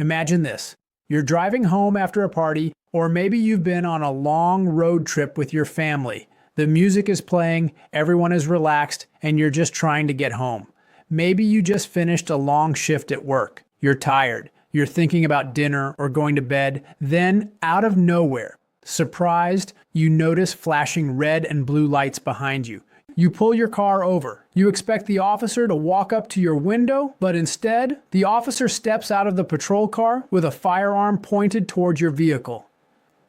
Imagine this. You're driving home after a party, or maybe you've been on a long road trip with your family. The music is playing, everyone is relaxed, and you're just trying to get home. Maybe you just finished a long shift at work. You're tired. You're thinking about dinner or going to bed. Then, out of nowhere, surprised, you notice flashing red and blue lights behind you. You pull your car over. You expect the officer to walk up to your window, but instead, the officer steps out of the patrol car with a firearm pointed towards your vehicle.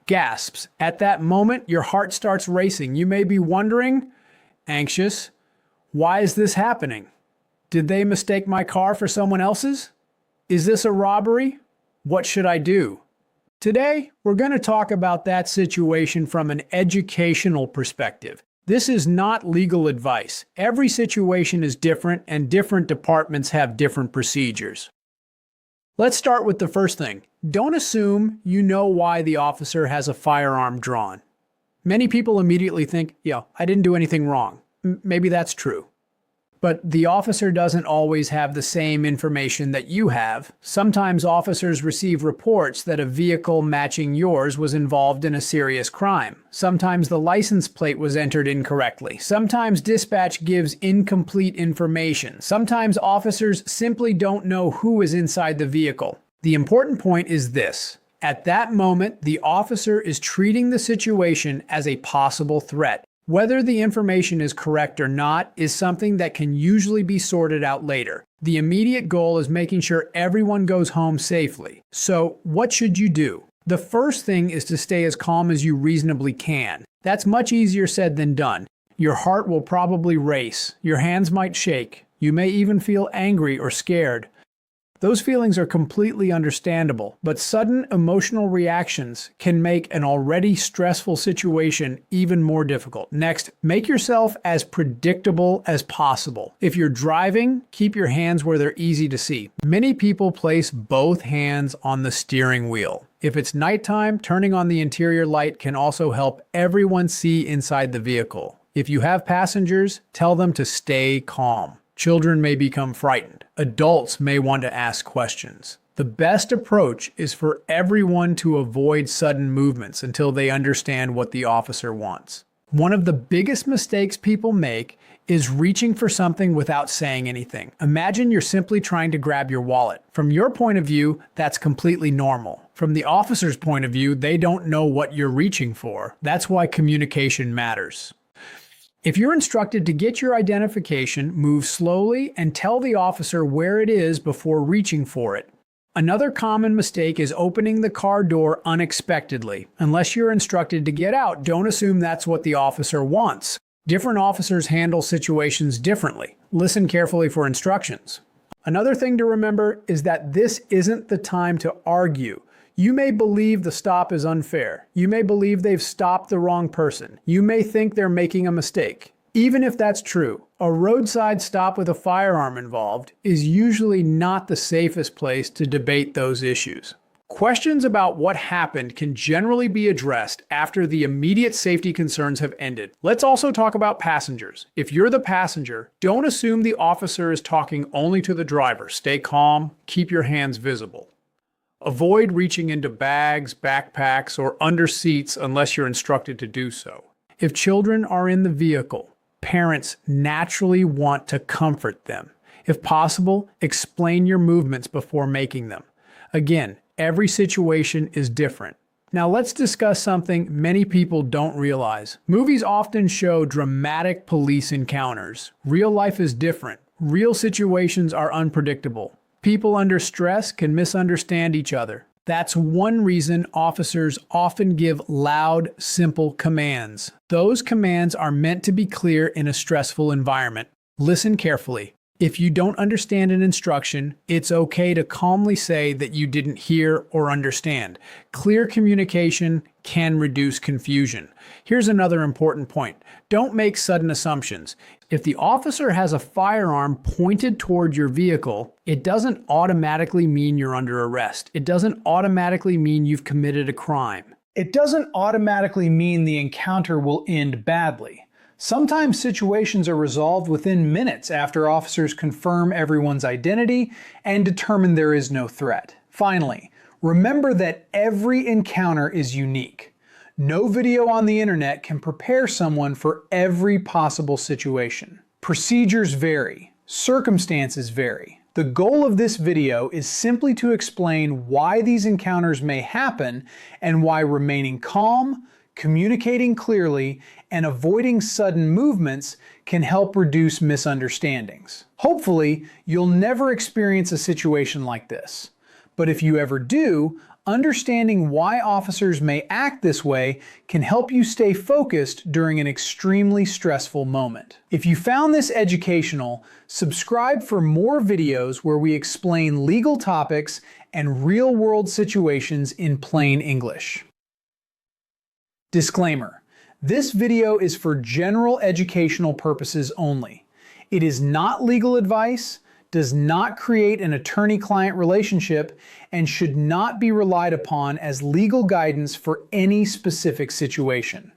Gasps. At that moment, your heart starts racing. You may be wondering, anxious, why is this happening? Did they mistake my car for someone else's? Is this a robbery? What should I do? Today, we're going to talk about that situation from an educational perspective. This is not legal advice. Every situation is different, and different departments have different procedures. Let's start with the first thing. Don't assume you know why the officer has a firearm drawn. Many people immediately think, I didn't do anything wrong. Maybe that's true. But the officer doesn't always have the same information that you have. Sometimes officers receive reports that a vehicle matching yours was involved in a serious crime. Sometimes the license plate was entered incorrectly. Sometimes dispatch gives incomplete information. Sometimes officers simply don't know who is inside the vehicle. The important point is this. At that moment, the officer is treating the situation as a possible threat. Whether the information is correct or not is something that can usually be sorted out later. The immediate goal is making sure everyone goes home safely. So, what should you do? The first thing is to stay as calm as you reasonably can. That's much easier said than done. Your heart will probably race. Your hands might shake. You may even feel angry or scared. Those feelings are completely understandable, but sudden emotional reactions can make an already stressful situation even more difficult. Next, make yourself as predictable as possible. If you're driving, keep your hands where they're easy to see. Many people place both hands on the steering wheel. If it's nighttime, turning on the interior light can also help everyone see inside the vehicle. If you have passengers, tell them to stay calm. Children may become frightened. Adults may want to ask questions. The best approach is for everyone to avoid sudden movements until they understand what the officer wants. One of the biggest mistakes people make is reaching for something without saying anything. Imagine you're simply trying to grab your wallet. From your point of view, that's completely normal. From the officer's point of view, they don't know what you're reaching for. That's why communication matters. If you're instructed to get your identification, move slowly and tell the officer where it is before reaching for it. Another common mistake is opening the car door unexpectedly. Unless you're instructed to get out, don't assume that's what the officer wants. Different officers handle situations differently. Listen carefully for instructions. Another thing to remember is that this isn't the time to argue. You may believe the stop is unfair. You may believe they've stopped the wrong person. You may think they're making a mistake. Even if that's true, a roadside stop with a firearm involved is usually not the safest place to debate those issues. Questions about what happened can generally be addressed after the immediate safety concerns have ended. Let's also talk about passengers. If you're the passenger, don't assume the officer is talking only to the driver. Stay calm, keep your hands visible. Avoid reaching into bags, backpacks, or under seats unless you're instructed to do so. If children are in the vehicle, parents naturally want to comfort them. If possible, explain your movements before making them. Again, every situation is different. Now let's discuss something many people don't realize. Movies often show dramatic police encounters. Real life is different. Real situations are unpredictable. People under stress can misunderstand each other. That's one reason officers often give loud, simple commands. Those commands are meant to be clear in a stressful environment. Listen carefully. If you don't understand an instruction, it's okay to calmly say that you didn't hear or understand. Clear communication can reduce confusion. Here's another important point. Don't make sudden assumptions. If the officer has a firearm pointed toward your vehicle, it doesn't automatically mean you're under arrest. It doesn't automatically mean you've committed a crime. It doesn't automatically mean the encounter will end badly. Sometimes situations are resolved within minutes after officers confirm everyone's identity and determine there is no threat. Finally, remember that every encounter is unique. No video on the internet can prepare someone for every possible situation. Procedures vary, circumstances vary. The goal of this video is simply to explain why these encounters may happen and why remaining calm, communicating clearly, and avoiding sudden movements can help reduce misunderstandings. Hopefully, you'll never experience a situation like this. But if you ever do, understanding why officers may act this way can help you stay focused during an extremely stressful moment. If you found this educational, subscribe for more videos where we explain legal topics and real-world situations in plain English. Disclaimer: this video is for general educational purposes only. It is not legal advice, does not create an attorney-client relationship, and should not be relied upon as legal guidance for any specific situation.